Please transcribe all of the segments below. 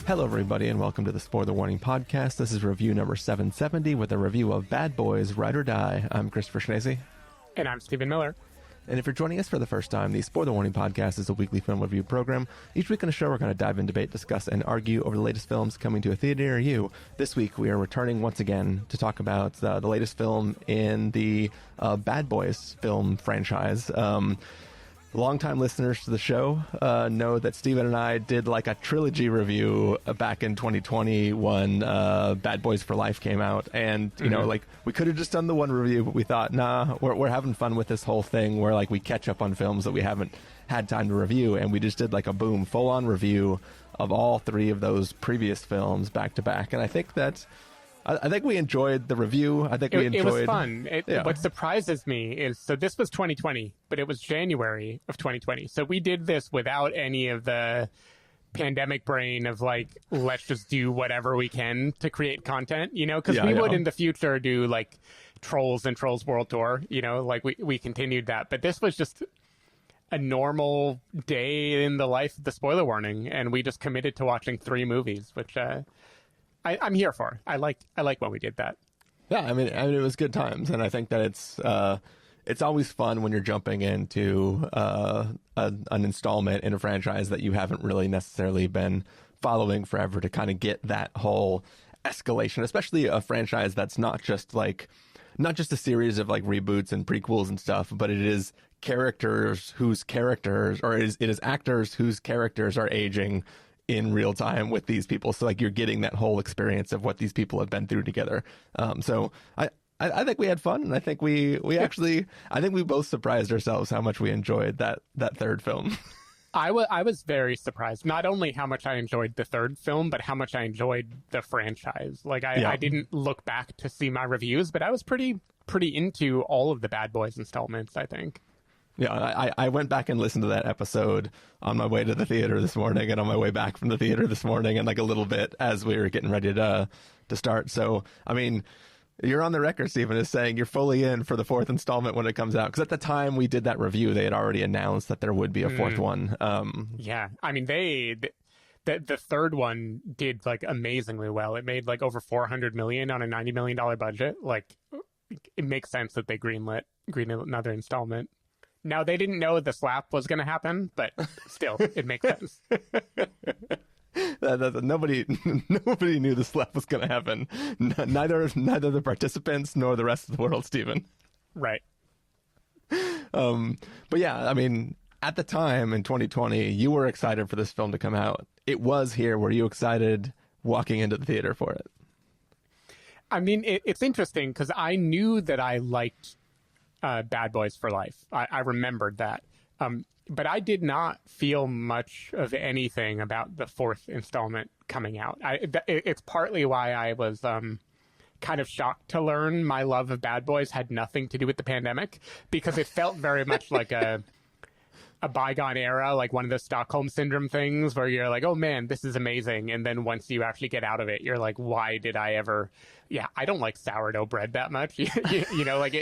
Hello, everybody, and welcome to the Spoiler Warning Podcast. This is review number 770 with a review of Bad Boys: Ride or Die. I'm Christopher Schnese. And I'm Stephen Miller. And if you're joining us for the first time, the Spoiler Warning Podcast is a weekly film review program. Each week on the show, we're going to dive in, debate, discuss, and argue over the latest films coming to a theater near you. This week, we are returning once again to talk about the latest film in the Bad Boys film franchise. Longtime listeners to the show know that Steven and I did like a trilogy review back in 2020 when Bad Boys for Life came out. And, you know, like, we could have just done the one review, but we thought, nah, we're having fun with this whole thing where, like, we catch up on films that we haven't had time to review. And we just did, like, a boom, full-on review of all three of those previous films back to back. And I think that... I think we enjoyed the review. I think we enjoyed... It was fun. What surprises me is, so this was 2020, but it was January of 2020. So we did this without any of the pandemic brain of, like, let's just do whatever we can to create content, you know? Because we would in the future do, like, Trolls and Trolls World Tour, you know? Like, we continued that. But this was just a normal day in the life of the Spoiler Warning, and we just committed to watching 3 movies, which... I'm here for. I like when we did that. Yeah, I mean, it was good times, and I think that it's always fun when you're jumping into an installment in a franchise that you haven't really necessarily been following forever to kind of get that whole escalation, especially a franchise that's not just a series of like reboots and prequels and stuff, but it is characters whose characters, or it is actors whose characters are aging in real time with these people. So like you're getting that whole experience of what these people have been through together. So I think we had fun, and I think we both surprised ourselves how much we enjoyed that third film. I was very surprised, not only how much I enjoyed the third film, but how much I enjoyed the franchise. Like I didn't look back to see my reviews, but I was pretty into all of the Bad Boys installments, I think. Yeah, I went back and listened to that episode on my way to the theater this morning and on my way back from the theater this morning, and like a little bit as we were getting ready to start. So, I mean, you're on the record, Stephen, as saying you're fully in for the 4th installment when it comes out. Because at the time we did that review, they had already announced that there would be a 4th one. Yeah, I mean, the 3rd one did like amazingly well. It made like over $400 million on a $90 million budget. Like, it makes sense that they greenlit another installment. Now, they didn't know the slap was going to happen, but still, it makes sense. Nobody knew the slap was going to happen. Neither the participants nor the rest of the world, Stephen. Right. But yeah, I mean, at the time in 2020, you were excited for this film to come out. It was here. Were you excited walking into the theater for it? I mean, it's interesting because I knew that I liked Bad Boys for Life. I remembered that. But I did not feel much of anything about the 4th installment coming out. It's partly why I was kind of shocked to learn my love of Bad Boys had nothing to do with the pandemic, because it felt very much like a bygone era, like one of the Stockholm Syndrome things where you're like, oh man, this is amazing. And then once you actually get out of it, you're like, why did I ever... Yeah, I don't like sourdough bread that much. you know, like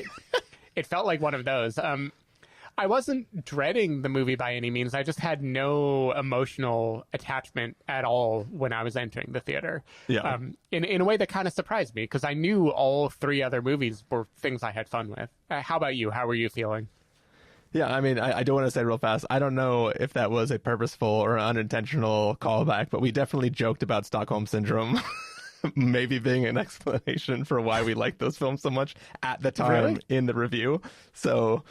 it felt like one of those. I wasn't dreading the movie by any means. I just had no emotional attachment at all when I was entering the theater. Yeah. In a way that kind of surprised me, because I knew all 3 other movies were things I had fun with. How about you? How were you feeling? Yeah, I mean, I do want to say real fast, I don't know if that was a purposeful or unintentional callback, but we definitely joked about Stockholm Syndrome. Maybe being an explanation for why we like those films so much at the time in the review. So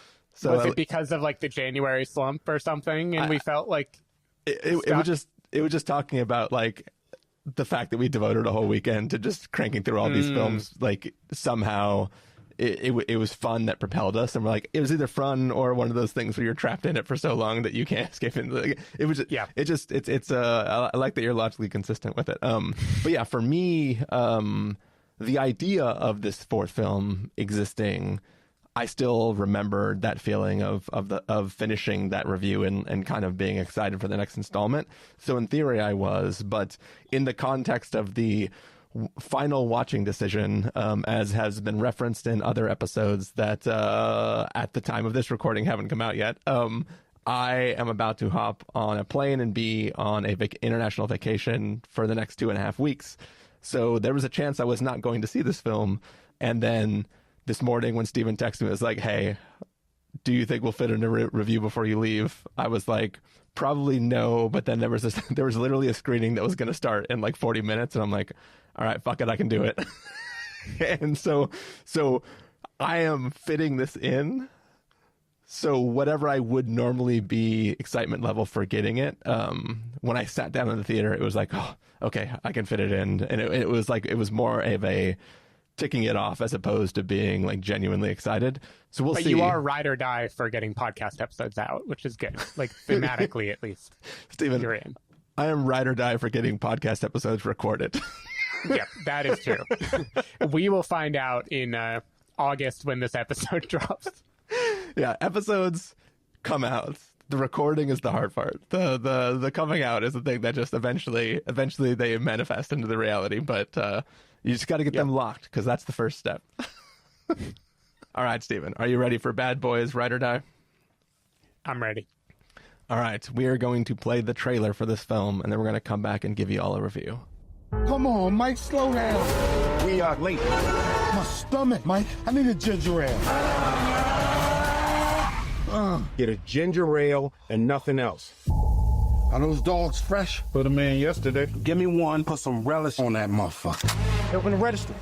was it because of like the January slump or something? And we felt like it was just talking about like the fact that we devoted a whole weekend to just cranking through all these films. Like somehow it was fun that propelled us, and we're like, it was either fun or one of those things where you're trapped in it for so long that you can't escape it. Like, it was just, I like that you're logically consistent with it. But yeah, for me, the idea of this 4th film existing, I still remembered that feeling of finishing that review and kind of being excited for the next installment. So in theory I was, but in the context of the final watching decision, as has been referenced in other episodes that at the time of this recording haven't come out yet, I am about to hop on a plane and be on a international vacation for the next 2.5 weeks. So there was a chance I was not going to see this film. And then this morning when Steven texted me, it was like, hey, do you think we'll fit in a review before you leave? I was like, probably no. But then there was literally a screening that was going to start in like 40 minutes. And I'm like, all right, fuck it, I can do it. And so I am fitting this in. So whatever I would normally be excitement level for getting it, when I sat down in the theater, it was like, oh, okay, I can fit it in. And it was like, it was more of a ticking it off as opposed to being like genuinely excited. So we'll see. But you are ride or die for getting podcast episodes out, which is good. Like thematically, at least. Steven, you're in. I am ride or die for getting podcast episodes recorded. Yeah, that is true. We will find out in August when this episode drops. Yeah, episodes come out. The recording is the hard part. The coming out is the thing that just eventually they manifest into the reality. But you just got to get them locked, because that's the first step. All right, Steven, are you ready for Bad Boys Ride or Die? I'm ready. All right, we are going to play the trailer for this film, and then we're going to come back and give you all a review. Come on, Mike, slow down. We are late. My stomach, Mike. I need a ginger ale. Get a ginger ale and nothing else. Are those dogs fresh? Put them in yesterday. Give me one. Put some relish on that motherfucker. Open the register.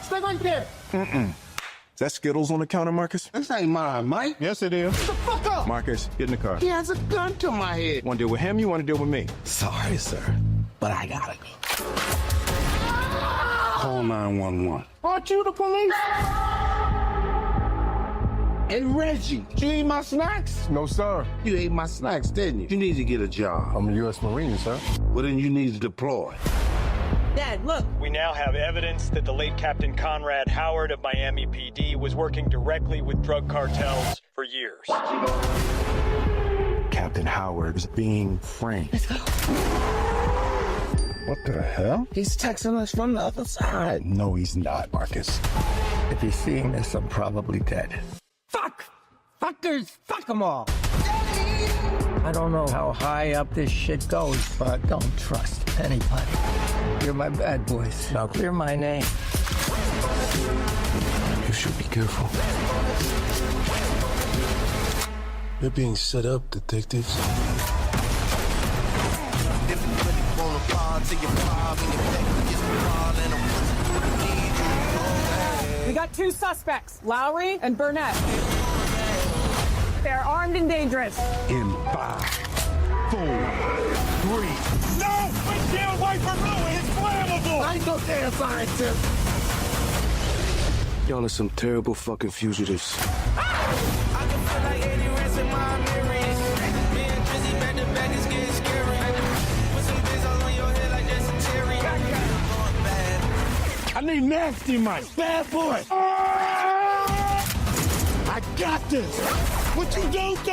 Stay right there. Is that Skittles on the counter, Marcus? This ain't mine, Mike. Yes, it is. Shut the fuck up. Marcus, get in the car. He has a gun to my head. Want to deal with him? You want to deal with me? Sorry, sir, but I gotta go. Call 911. Aren't you the police? Hey, Reggie, you eat my snacks? No, sir. You ate my snacks, didn't you? You need to get a job. I'm a U.S. Marine, sir. Well, then you need to deploy. Dad, look. We now have evidence that the late Captain Conrad Howard of Miami PD was working directly with drug cartels for years. Captain Howard is being framed. Let's go. What the hell? He's texting us from the other side. No, he's not, Marcus. If he's seeing this, I'm probably dead. Fuck! Fuckers! Fuck them all! I don't know how high up this shit goes, but don't trust anybody. You're my bad boys. Now clear my name. You should be careful. You're being set up, detectives. We got 2 suspects, Lowry and Burnett. They're armed and dangerous. In 5, 4, 3. No! Windshield wiper fluid! It's flammable! I ain't no damn scientist. Y'all are some terrible fucking fugitives. I need nasty Mike. Bad boy. I got this. What you don't do?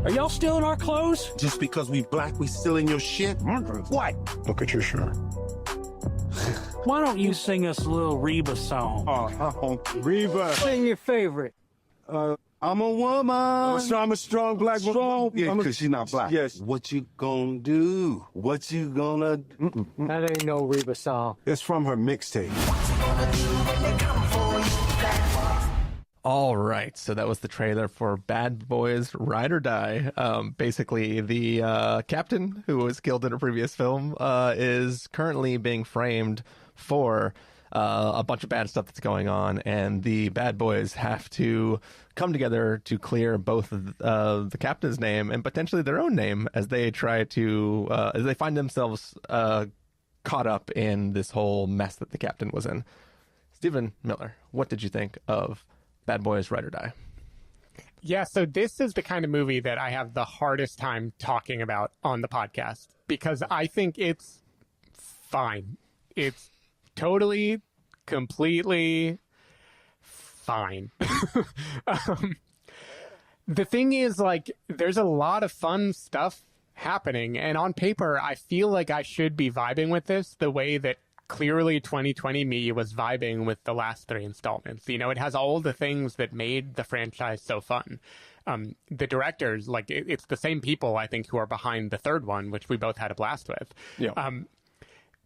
Are y'all still in our clothes? Just because we black, we still in your shit? What? Look at your shirt. Why don't you sing us a little Reba song? Reba. Sing your favorite. I'm a woman. So I'm a strong black woman. Strong. Yeah, because she's not black. Yes. What you gonna do? What you gonna... That ain't no Reba song. It's from her mixtape. All right, so that was the trailer for Bad Boys Ride or Die. Basically, the captain who was killed in a previous film is currently being framed for a bunch of bad stuff that's going on, and the bad boys have to come together to clear both the captain's name and potentially their own name as they try to as they find themselves caught up in this whole mess that the captain was in. Stephen Miller, what did you think of Bad Boys Ride or Die? Yeah, so this is the kind of movie that I have the hardest time talking about on the podcast because I think it's fine. It's totally, completely fine. The thing is, like, there's a lot of fun stuff happening. And on paper, I feel like I should be vibing with this the way that clearly 2020 me was vibing with the last 3 installments. You know, it has all the things that made the franchise so fun. The directors, like, it's the same people, I think, who are behind the third one, which we both had a blast with. Yeah.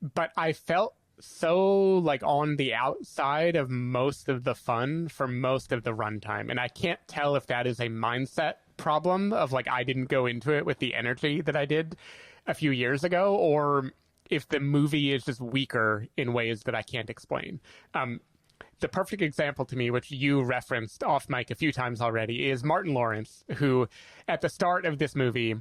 But I felt so, like, on the outside of most of the fun for most of the runtime. And I can't tell if that is a mindset problem of, like, I didn't go into it with the energy that I did a few years ago, or if the movie is just weaker in ways that I can't explain. The perfect example to me, which you referenced off mic a few times already, is Martin Lawrence, who at the start of this movie,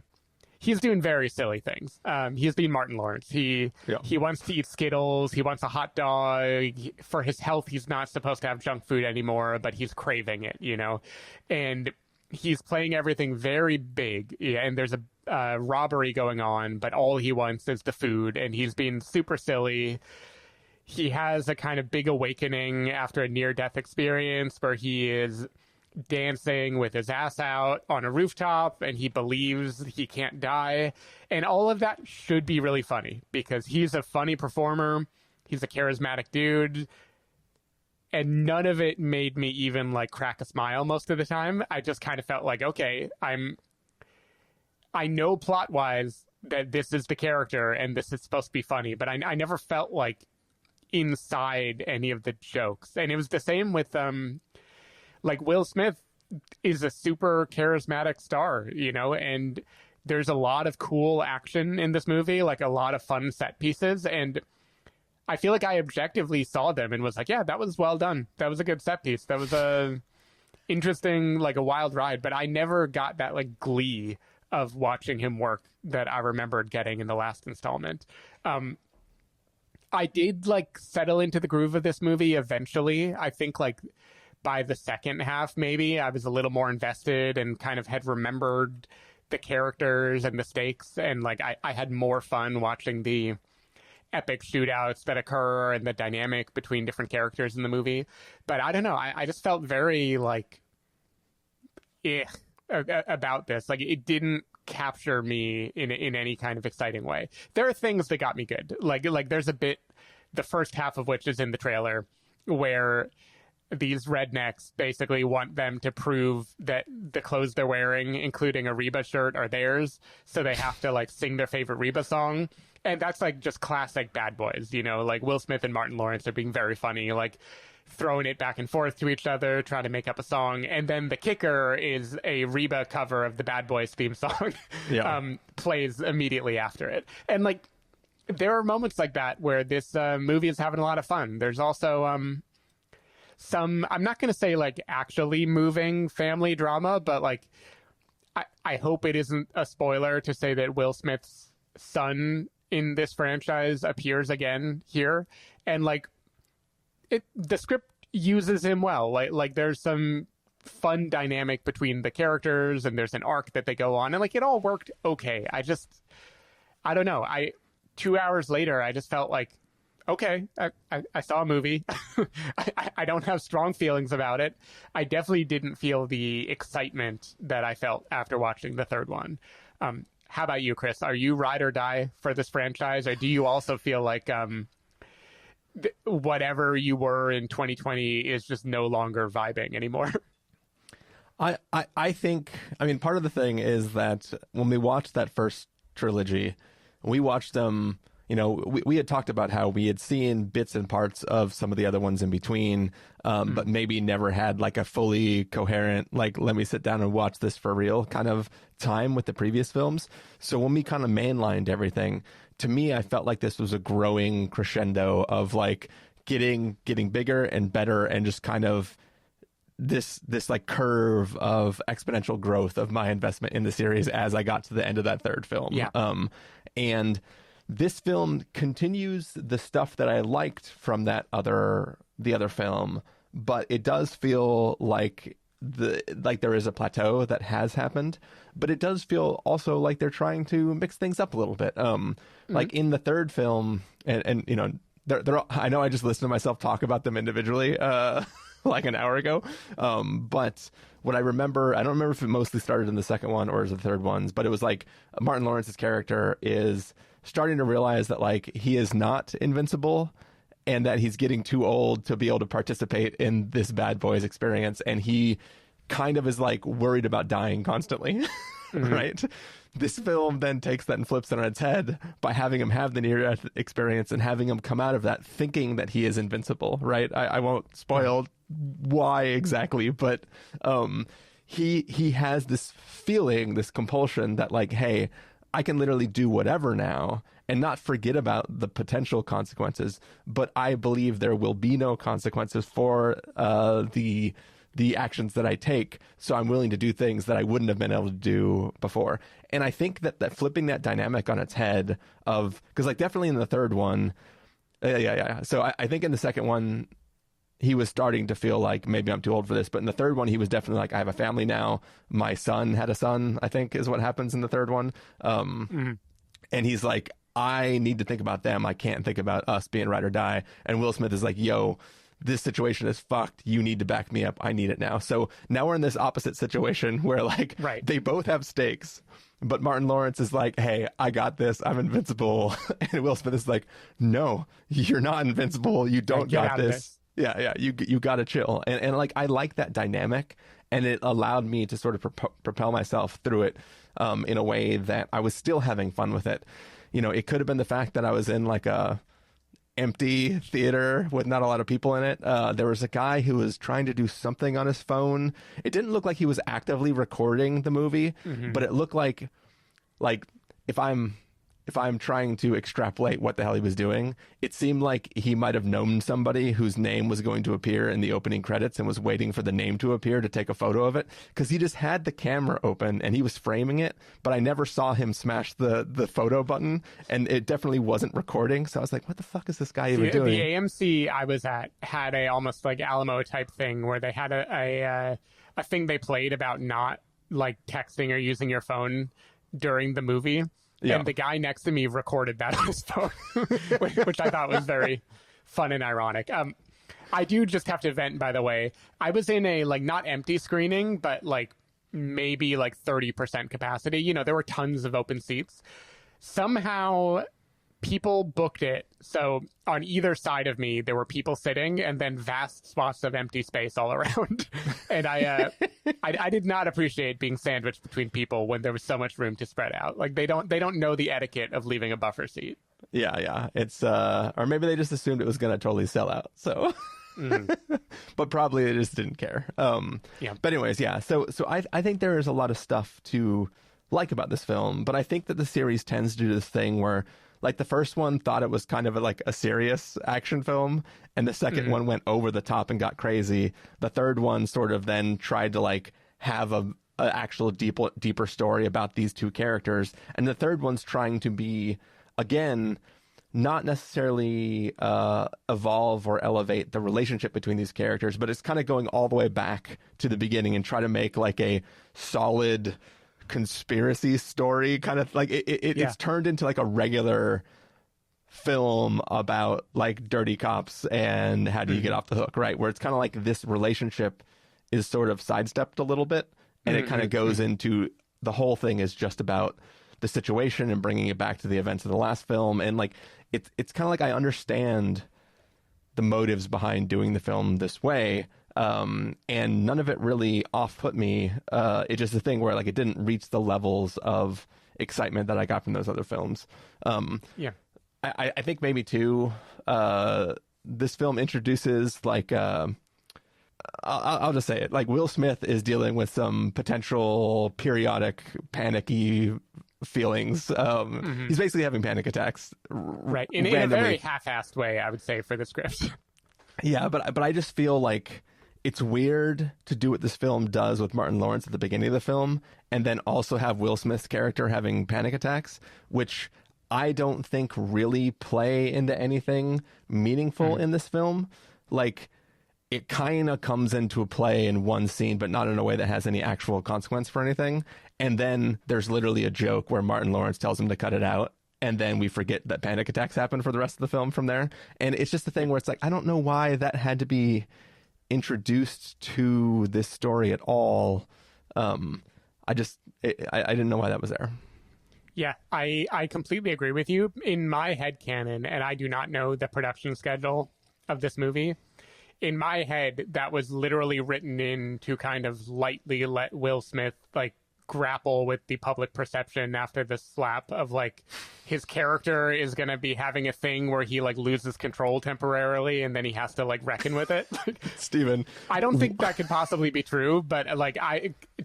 he's doing very silly things. He's being Martin Lawrence. He wants to eat Skittles. He wants a hot dog. For his health, he's not supposed to have junk food anymore, but he's craving it, you know? And he's playing everything very big. Yeah, and there's a robbery going on, but all he wants is the food, and he's being super silly. He has a kind of big awakening after a near-death experience where he is dancing with his ass out on a rooftop, and he believes he can't die. And all of that should be really funny because he's a funny performer. He's a charismatic dude. And none of it made me even, like, crack a smile most of the time. I just kind of felt like, okay, I know plot-wise that this is the character and this is supposed to be funny, but I never felt like inside any of the jokes. And it was the same with like, Will Smith is a super charismatic star, you know, and there's a lot of cool action in this movie, like a lot of fun set pieces, and I feel like I objectively saw them and was like, yeah, that was well done, that was a good set piece, that was a interesting, like, a wild ride. But I never got that, like, glee of watching him work that I remembered getting in the last installment. I did, like, settle into the groove of this movie eventually. I think, like, by the second half, maybe, I was a little more invested and kind of had remembered the characters and the stakes. And, like, I had more fun watching the epic shootouts that occur and the dynamic between different characters in the movie. But I don't know. I just felt very, like, about this. Like, it didn't capture me in any kind of exciting way. There are things that got me good. Like there's a bit, the first half of which is in the trailer, where these rednecks basically want them to prove that the clothes they're wearing, including a Reba shirt, are theirs. So they have to, like, sing their favorite Reba song. And that's, like, just classic Bad Boys, you know, like Will Smith and Martin Lawrence are being very funny, like throwing it back and forth to each other, trying to make up a song. And then the kicker is a Reba cover of the Bad Boys theme song plays immediately after it. And, like, there are moments like that where this movie is having a lot of fun. There's also some, I'm not going to say, like, actually moving family drama, but, like, I hope it isn't a spoiler to say that Will Smith's son in this franchise appears again here. And, like, the script uses him well. Like there's some fun dynamic between the characters, and there's an arc that they go on, and, like, it all worked okay. I don't know. 2 hours later, I just felt like, okay, I saw a movie. I don't have strong feelings about it. I definitely didn't feel the excitement that I felt after watching the third one. How about you, Chris? Are you ride or die for this franchise, or do you also feel like whatever you were in 2020 is just no longer vibing anymore? I think, I mean, part of the thing is that when we watched that first trilogy, we watched them, you know, we had talked about how we had seen bits and parts of some of the other ones in between, but maybe never had, like, a fully coherent, like, let me sit down and watch this for real kind of time with the previous films. So when we kind of mainlined everything, to me, I felt like this was a growing crescendo of, like, getting bigger and better, and just kind of this like curve of exponential growth of my investment in the series as I got to the end of that third film. Yeah. And this film continues the stuff that I liked from the other film, but it does feel like there is a plateau that has happened, but it does feel also like they're trying to mix things up a little bit. Like in the third film, and you know, I know I just listened to myself talk about them individually, like an hour ago. But what I remember, I don't remember if it mostly started in the second one or is the third ones, but it was like Martin Lawrence's character is starting to realize that like he is not invincible and that he's getting too old to be able to participate in this bad boys experience. And he kind of is like worried about dying constantly, right? This film then takes that and flips it on its head by having him have the near-death experience and having him come out of that thinking that he is invincible, right? I won't spoil why exactly, but he has this feeling, this compulsion that like, hey, I can literally do whatever now and not forget about the potential consequences, but I believe there will be no consequences for the actions that I take, so I'm willing to do things that I wouldn't have been able to do before. And I think that flipping that dynamic on its head of, because like definitely in the third one, so I think in the second one, he was starting to feel like maybe I'm too old for this, but in the third one, he was definitely like, I have a family now. My son had a son, I think is what happens in the third one. And he's like, I need to think about them. I can't think about us being ride or die. And Will Smith is like, yo, this situation is fucked. You need to back me up. I need it now. So now we're in this opposite situation where like they both have stakes, but Martin Lawrence is like, hey, I got this. I'm invincible. And Will Smith is like, no, you're not invincible. You don't got this. Yeah. You got to chill. And like, I like that dynamic, and it allowed me to sort of propel myself through it in a way that I was still having fun with it. You know, it could have been the fact that I was in like a empty theater with not a lot of people in it. There was a guy who was trying to do something on his phone. It didn't look like he was actively recording the movie, but it looked like if I'm trying to extrapolate what the hell he was doing, it seemed like he might have known somebody whose name was going to appear in the opening credits and was waiting for the name to appear to take a photo of it, because he just had the camera open and he was framing it, but I never saw him smash the photo button, and it definitely wasn't recording. So I was like, what the fuck is this guy even doing? The AMC I was at had a almost like Alamo type thing where they had a thing they played about not like texting or using your phone during the movie. Yeah. And the guy next to me recorded that on his phone, which I thought was very fun and ironic. I do just have to vent, by the way. I was in a like not empty screening, but like maybe like 30% capacity. You know, there were tons of open seats. Somehow people booked it. So on either side of me, there were people sitting and then vast spots of empty space all around. And I did not appreciate being sandwiched between people when there was so much room to spread out. Like they don't know the etiquette of leaving a buffer seat. Yeah. It's, or maybe they just assumed it was going to totally sell out. So, but probably they just didn't care. But anyways, yeah. So I think there is a lot of stuff to like about this film, but I think that the series tends to do this thing where, like, the first one thought it was kind of like a serious action film, and the second one went over the top and got crazy. The third one sort of then tried to like have a actual deeper story about these two characters, and the third one's trying to be, again, not necessarily evolve or elevate the relationship between these characters, but it's kind of going all the way back to the beginning and try to make like a solid conspiracy story, kind of like it's turned into like a regular film about like dirty cops and how do you get off the hook, right? Where it's kind of like this relationship is sort of sidestepped a little bit, and it kind of goes into the whole thing is just about the situation and bringing it back to the events of the last film. And like it's kind of like I understand the motives behind doing the film this way, and none of it really off-put me. It's just a thing where like it didn't reach the levels of excitement that I got from those other films. I think maybe too, this film introduces like I'll just say it, like Will Smith is dealing with some potential periodic panicky feelings. He's basically having panic attacks, right? In a very half-assed way, I would say, for the script. Yeah, but I just feel like it's weird to do what this film does with Martin Lawrence at the beginning of the film, and then also have Will Smith's character having panic attacks, which I don't think really play into anything meaningful in this film. Like, it kind of comes into a play in one scene, but not in a way that has any actual consequence for anything. And then there's literally a joke where Martin Lawrence tells him to cut it out, and then we forget that panic attacks happen for the rest of the film from there. And it's just a thing where it's like, I don't know why that had to be introduced to this story at all. I didn't know why that was there. Yeah, I completely agree with you. In my headcanon, and I do not know the production schedule of this movie, in my head, that was literally written in to kind of lightly let Will Smith, like, grapple with the public perception after the slap of, like, his character is going to be having a thing where he, like, loses control temporarily and then he has to, like, reckon with it. Steven. I don't think that could possibly be true, but, like,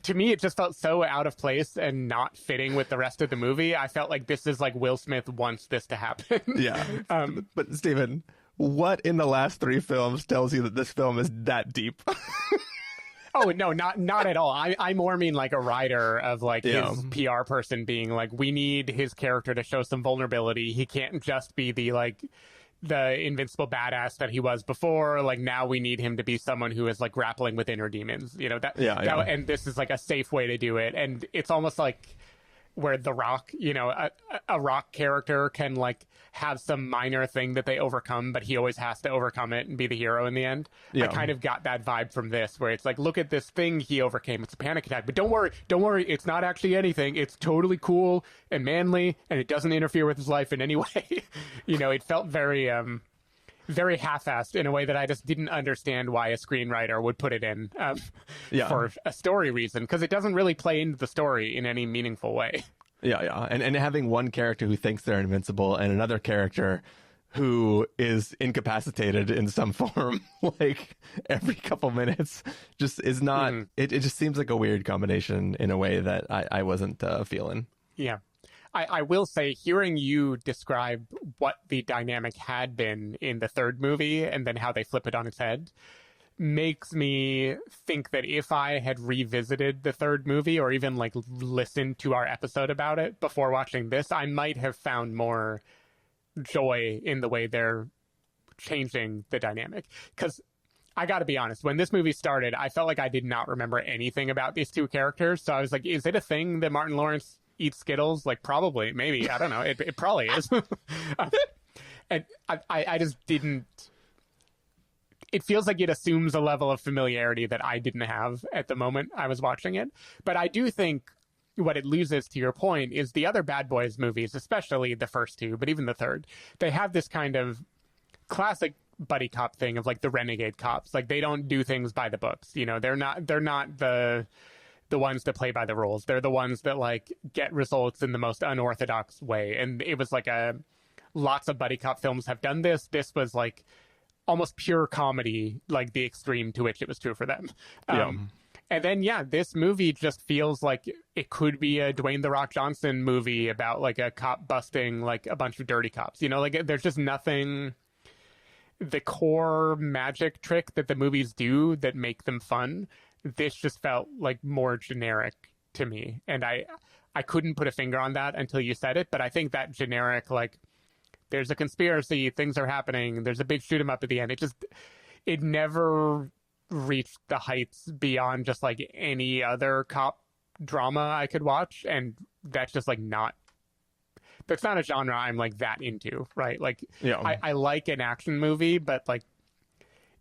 to me, it just felt so out of place and not fitting with the rest of the movie. I felt like this is, like, Will Smith wants this to happen. Yeah. But Steven, what in the last 3 films tells you that this film is that deep? Oh, no, not at all. I more mean like a writer of like his PR person being like, we need his character to show some vulnerability. He can't just be the invincible badass that he was before. Like, now we need him to be someone who is like grappling with inner demons, you know, and this is like a safe way to do it. And it's almost like where The Rock, you know, a Rock character can like have some minor thing that they overcome, but he always has to overcome it and be the hero in the end. I kind of got that vibe from this, where it's like, look at this thing he overcame. It's a panic attack, but don't worry. It's not actually anything. It's totally cool and manly, and it doesn't interfere with his life in any way. You know, it felt very half-assed in a way that I just didn't understand why a screenwriter would put it in for a story reason, because it doesn't really play into the story in any meaningful way. Yeah. And having one character who thinks they're invincible and another character who is incapacitated in some form, like every couple minutes, just is not, it just seems like a weird combination in a way that I wasn't feeling. Yeah. I will say, hearing you describe what the dynamic had been in the third movie and then how they flip it on its head makes me think that if I had revisited the third movie or even like listened to our episode about it before watching this, I might have found more joy in the way they're changing the dynamic. Because I got to be honest, when this movie started, I felt like I did not remember anything about these two characters. So I was like, is it a thing that Martin Lawrence eats Skittles? Like, probably, maybe, I don't know. It probably is. And I just didn't. It feels like it assumes a level of familiarity that I didn't have at the moment I was watching it. But I do think what it loses, to your point, is the other Bad Boys movies, especially the first two, but even the third, they have this kind of classic buddy cop thing of like the renegade cops. Like, they don't do things by the books. You know, they're not the ones that play by the rules. They're the ones that like get results in the most unorthodox way. And it was like lots of buddy cop films have done this. This was like almost pure comedy, like the extreme to which it was true for them. And then, this movie just feels like it could be a Dwayne "The Rock" Johnson movie about like a cop busting like a bunch of dirty cops. You know, like there's just nothing, the core magic trick that the movies do that make them fun. This just felt like more generic to me. And I couldn't put a finger on that until you said it. But I think that generic, like, there's a conspiracy, things are happening, there's a big shoot 'em up at the end, it never reached the heights beyond just like any other cop drama I could watch. And that's just like that's not a genre I'm like that into, right? Like, I like an action movie, but like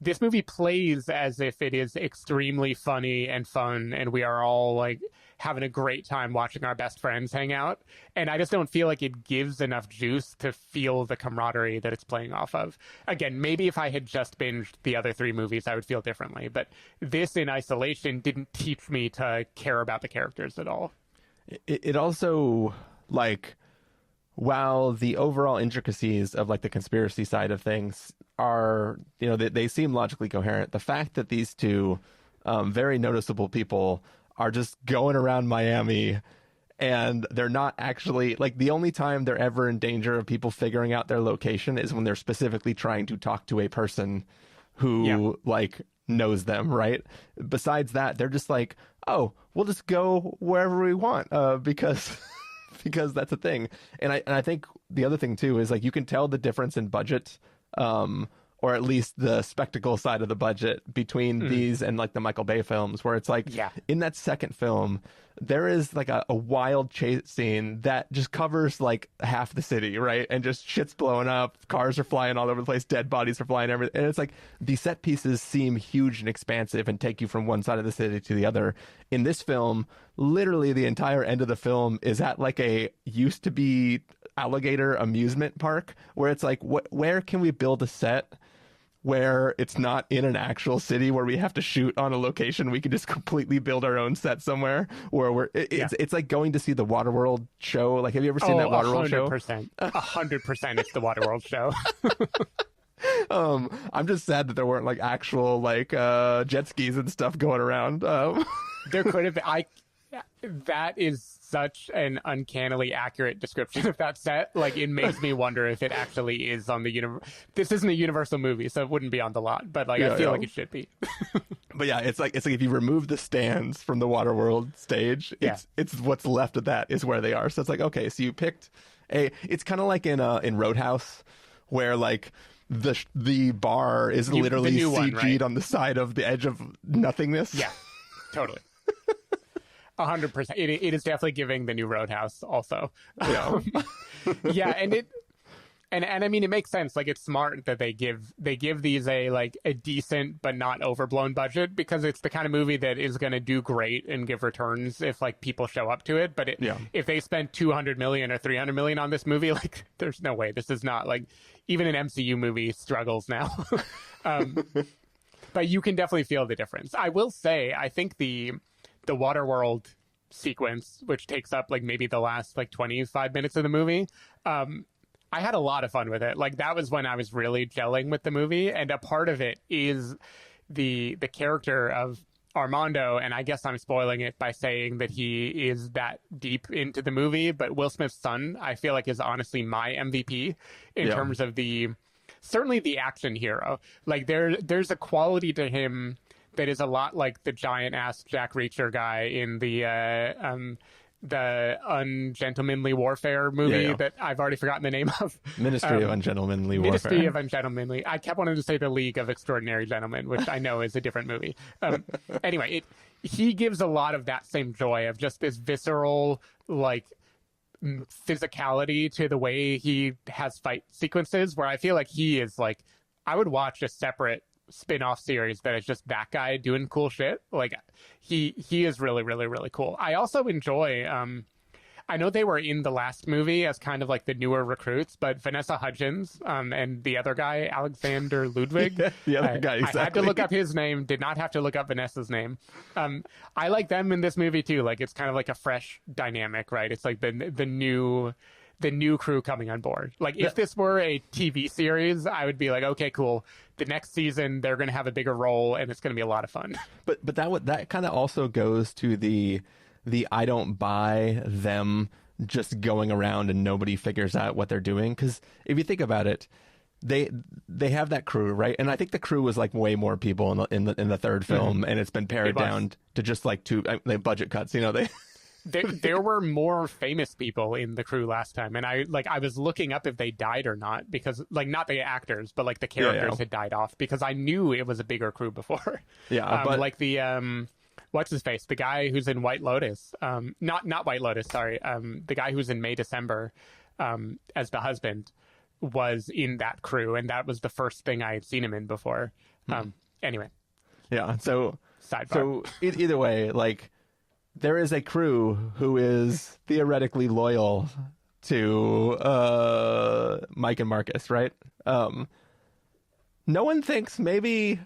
this movie plays as if it is extremely funny and fun, and we are all like having a great time watching our best friends hang out. And I just don't feel like it gives enough juice to feel the camaraderie that it's playing off of. Again, maybe if I had just binged the other 3 movies, I would feel differently. But this in isolation didn't teach me to care about the characters at all. It also, like, while the overall intricacies of like the conspiracy side of things are, you know, they seem logically coherent, the fact that these two very noticeable people are just going around Miami and they're not actually, like, the only time they're ever in danger of people figuring out their location is when they're specifically trying to talk to a person who like knows them, right? Besides that, they're just like, oh, we'll just go wherever we want because that's a thing. And I think the other thing too is like you can tell the difference in budget or at least the spectacle side of the budget between these and like the Michael Bay films, where it's like in that second film, there is like a wild chase scene that just covers like half the city, right? And just shit's blowing up, cars are flying all over the place, dead bodies are flying everywhere. And it's like the set pieces seem huge and expansive and take you from one side of the city to the other. In this film, literally the entire end of the film is at like a used to be alligator amusement park, where it's like, where can we build a set where it's not in an actual city where we have to shoot on a location? We can just completely build our own set somewhere where it's like going to see the Waterworld show. Like, have you ever seen that Waterworld show? 100% it's the Waterworld show. I'm just sad that there weren't like actual like jet skis and stuff going around. There could have been. That is such an uncannily accurate description of that set. Like, it makes me wonder if it actually is on the This isn't a Universal movie, so it wouldn't be on the lot. But like, I feel like it should be. But yeah, it's like if you remove the stands from the Waterworld stage, it's what's left of that is where they are. So it's like, okay, so you picked it's kind of like in Roadhouse, where like the bar is literally CG'd right? on the side of the edge of nothingness. Yeah, totally. 100%. It is definitely giving the new Roadhouse also. Yeah. Yeah, and I mean, it makes sense. Like, it's smart that they give these a decent but not overblown budget, because it's the kind of movie that is going to do great and give returns if like people show up to it. But if they spent 200 million or 300 million on this movie, like, there's no way. This is not like, even an MCU movie struggles now. But you can definitely feel the difference. I will say, I think the Waterworld sequence, which takes up like maybe the last like 25 minutes of the movie, I had a lot of fun with it. Like, that was when I was really gelling with the movie, and a part of it is the character of Armando, and I guess I'm spoiling it by saying that he is that deep into the movie, but Will Smith's son, I feel like, is honestly my MVP in terms of certainly the action hero. Like, there's a quality to him that is a lot like the giant-ass Jack Reacher guy in the Ungentlemanly Warfare movie that I've already forgotten the name of. Ministry of Ungentlemanly Warfare. Ministry of Ungentlemanly. I kept wanting to say the League of Extraordinary Gentlemen, which I know is a different movie. Anyway, he gives a lot of that same joy of just this visceral, like, physicality to the way he has fight sequences, where I feel like he is like, I would watch a separate spin-off series that is just that guy doing cool shit. Like, he is really, really, really cool. I also enjoy I know they were in the last movie as kind of like the newer recruits, but Vanessa Hudgens and the other guy, Alexander Ludwig. The other guy, exactly. I had to look up his name, did not have to look up Vanessa's name. I like them in this movie too. Like, it's kind of like a fresh dynamic, right? It's like the new crew coming on board. Like, if this were a TV series, I would be like, okay, cool. The next season, they're going to have a bigger role, and it's going to be a lot of fun. But that kind of also goes to the I don't buy them just going around and nobody figures out what they're doing. Because if you think about it, they have that crew, right? And I think the crew was like way more people in the third film, and it's been pared down to just like two budget cuts. You know, There were more famous people in the crew last time, and I was looking up if they died or not, because like, not the actors, but like the characters had died off, because I knew it was a bigger crew before. But like the what's his face, the guy who's in White Lotus, not White Lotus, sorry, the guy who's in May December as the husband was in that crew, and that was the first thing I had seen him in before. Anyway, so sidebar. So either way, like, there is a crew who is theoretically loyal to Mike and Marcus, right? No one thinks maybe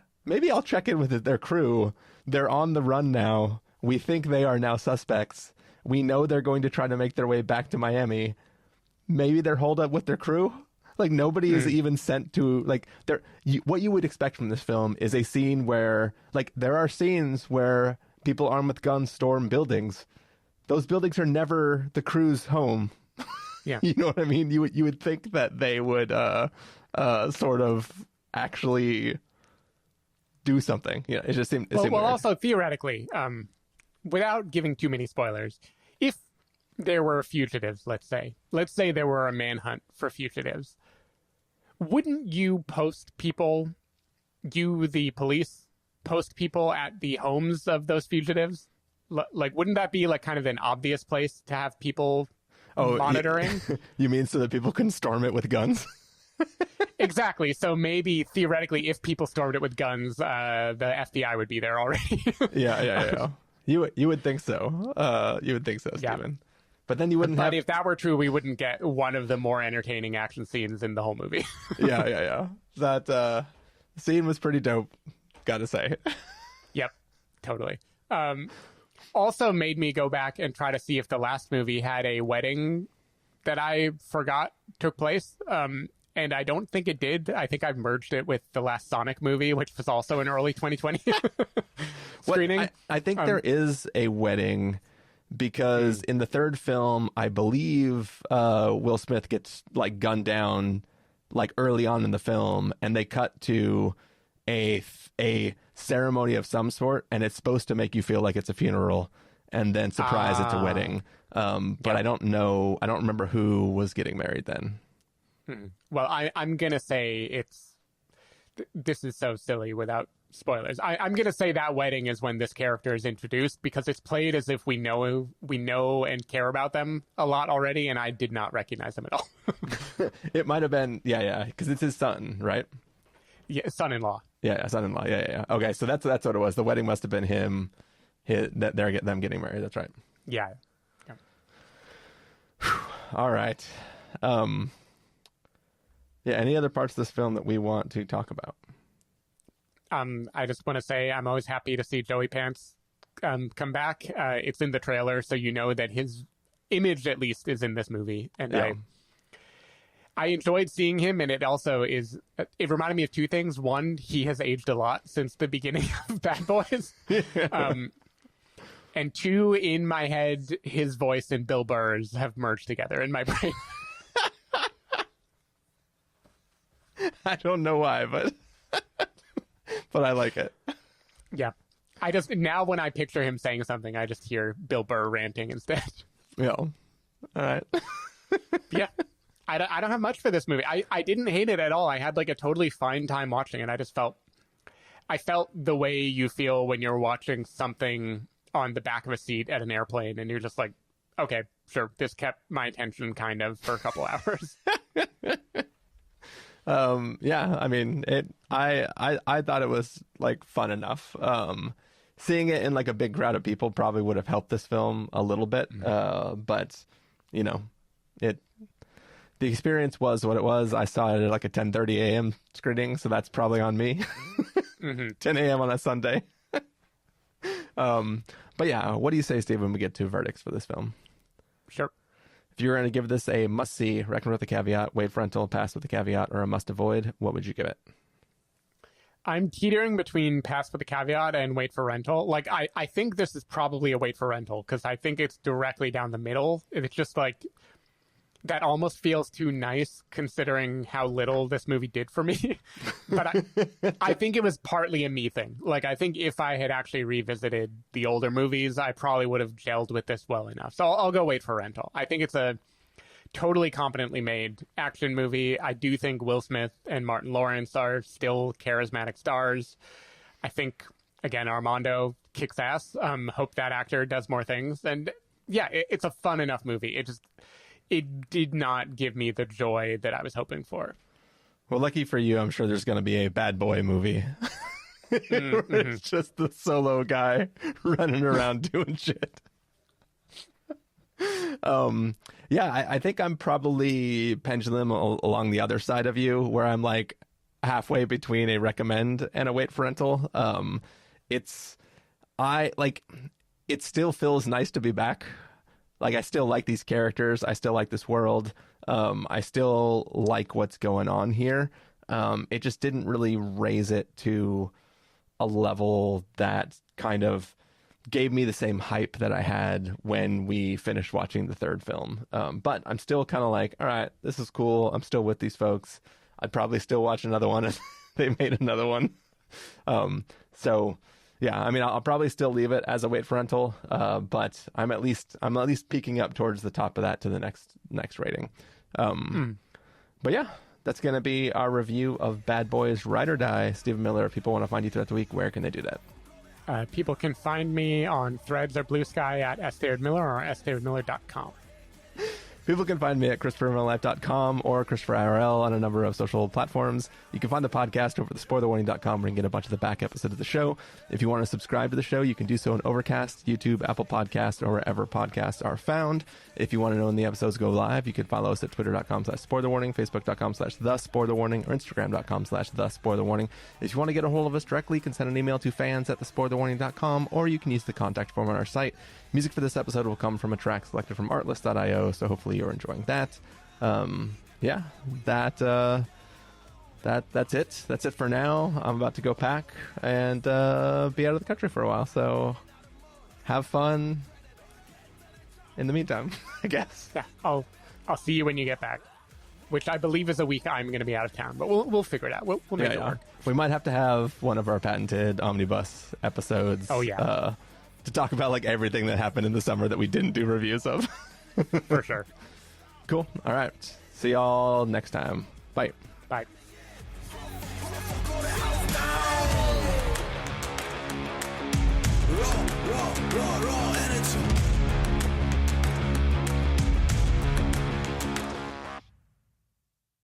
I'll check in with their crew. They're on the run now. We think they are now suspects. We know they're going to try to make their way back to Miami. Maybe they're holed up with their crew. Like, nobody is even sent to, like, what you would expect from this film is a scene where, like, there are scenes where people armed with guns storm buildings. Those buildings are never the crew's home. Yeah. You know what I mean? You would think that they would sort of actually do something. Yeah, it just seemed well, weird. Also theoretically, without giving too many spoilers, if there were fugitives, let's say there were a manhunt for fugitives, wouldn't you post people, you, the police, post people at the homes of those fugitives? Like, wouldn't that be like kind of an obvious place to have people monitoring? You mean so that people can storm it with guns? Exactly. So maybe theoretically, if people stormed it with guns, the FBI would be there already. Yeah. You would think so. You would think so, Stephen. But then you wouldn't have. But if that were true, we wouldn't get one of the more entertaining action scenes in the whole movie. Yeah. That scene was pretty dope, gotta say. Yep, totally. Also made me go back and try to see if the last movie had a wedding that I forgot took place. And I don't think it did. I think I've merged it with the last Sonic movie, which was also an early 2020 screening. I think there is a wedding because in the third film, I believe Will Smith gets like gunned down like early on in the film, and they cut to a ceremony of some sort, and it's supposed to make you feel like it's a funeral, and then surprise, it's a wedding. But I don't know. I don't remember who was getting married then. Well, I'm going to say this is so silly without spoilers. I'm going to say that wedding is when this character is introduced, because it's played as if we know and care about them a lot already, and I did not recognize them at all. It might have been, because it's his son, right? Yeah, son-in-law. Yeah, son-in-law. Yeah. Okay, so that's what it was. The wedding must have been them getting married. That's right. Yeah. All right. Any other parts of this film that we want to talk about? I just want to say I'm always happy to see Joey Pants come back. It's in the trailer, so you know that his image, at least, is in this movie. And I enjoyed seeing him, and it also is... It reminded me of two things. One, he has aged a lot since the beginning of Bad Boys. And two, in my head, his voice and Bill Burr's have merged together in my brain. I don't know why, but I like it. Yeah. Now when I picture him saying something, I just hear Bill Burr ranting instead. Yeah. All right. Yeah. I don't have much for this movie. I didn't hate it at all. I had like a totally fine time watching it. I felt the way you feel when you're watching something on the back of a seat at an airplane and you're just like, okay, sure, this kept my attention kind of for a couple hours. I mean, I thought it was like fun enough. Seeing it in like a big crowd of people probably would have helped this film a little bit. But you know, the experience was what it was. I saw it at like a 10:30 a.m. screening, so that's probably on me. 10 a.m. on a Sunday. But yeah, what do you say, Steve, when we get to verdicts for this film? Sure. If you were going to give this a must-see, recommend with a caveat, wait for rental, pass with a caveat, or a must-avoid, what would you give it? I'm teetering between pass with a caveat and wait for rental. Like, I think this is probably a wait for rental, because I think it's directly down the middle. It's just like, that almost feels too nice considering how little this movie did for me. But I think it was partly a me thing. Like, I think if I had actually revisited the older movies, I probably would have gelled with this well enough. So I'll go wait for rental. I think it's a totally competently made action movie. I do think Will Smith and Martin Lawrence are still charismatic stars. I think, again, Armando kicks ass. Hope that actor does more things. And yeah, it's a fun enough movie. It did not give me the joy that I was hoping for. Well, lucky for you, I'm sure there's going to be a bad boy movie. It's just the solo guy running around doing shit. I think I'm probably pendulum along the other side of you, where I'm like halfway between a recommend and a wait for rental. It still feels nice to be back. Like, I still like these characters. I still like this world. I still like what's going on here. It just didn't really raise it to a level that kind of gave me the same hype that I had when we finished watching the third film. But I'm still kind of like, all right, this is cool. I'm still with these folks. I'd probably still watch another one if they made another one. Yeah, I mean, I'll probably still leave it as a wait for rental, but I'm at least peeking up towards the top of that to the next rating. But yeah, That's going to be our review of Bad Boys Ride or Die. Stephen Miller, if people want to find you throughout the week, where can they do that? People can find me on Threads or Blue Sky at sdavidmiller or sdavidmiller.com. People can find me at ChristopherInMyLife.com or ChristopherIRL on a number of social platforms. You can find the podcast over at TheSpoilerWarning.com where you can get a bunch of the back episodes of the show. If you want to subscribe to the show, you can do so on Overcast, YouTube, Apple Podcasts, or wherever podcasts are found. If you want to know when the episodes go live, you can follow us at Twitter.com/SpoilerWarning, Facebook.com/TheSpoilerWarning, or Instagram.com/TheSpoilerWarning. If you want to get a hold of us directly, you can send an email to fans@TheSpoilerWarning.com, or you can use the contact form on our site. Music for this episode will come from a track selected from Artlist.io, so hopefully you're enjoying that. That's it. That's it for now. I'm about to go pack and be out of the country for a while, so have fun in the meantime, I guess. Yeah, I'll see you when you get back, which I believe is a week I'm going to be out of town, but we'll figure it out. We'll make it work. We might have to have one of our patented omnibus episodes. Oh, yeah. To talk about like everything that happened in the summer that we didn't do reviews of. For sure. Cool. All right. See y'all next time. Bye. Bye. Raw, raw, raw.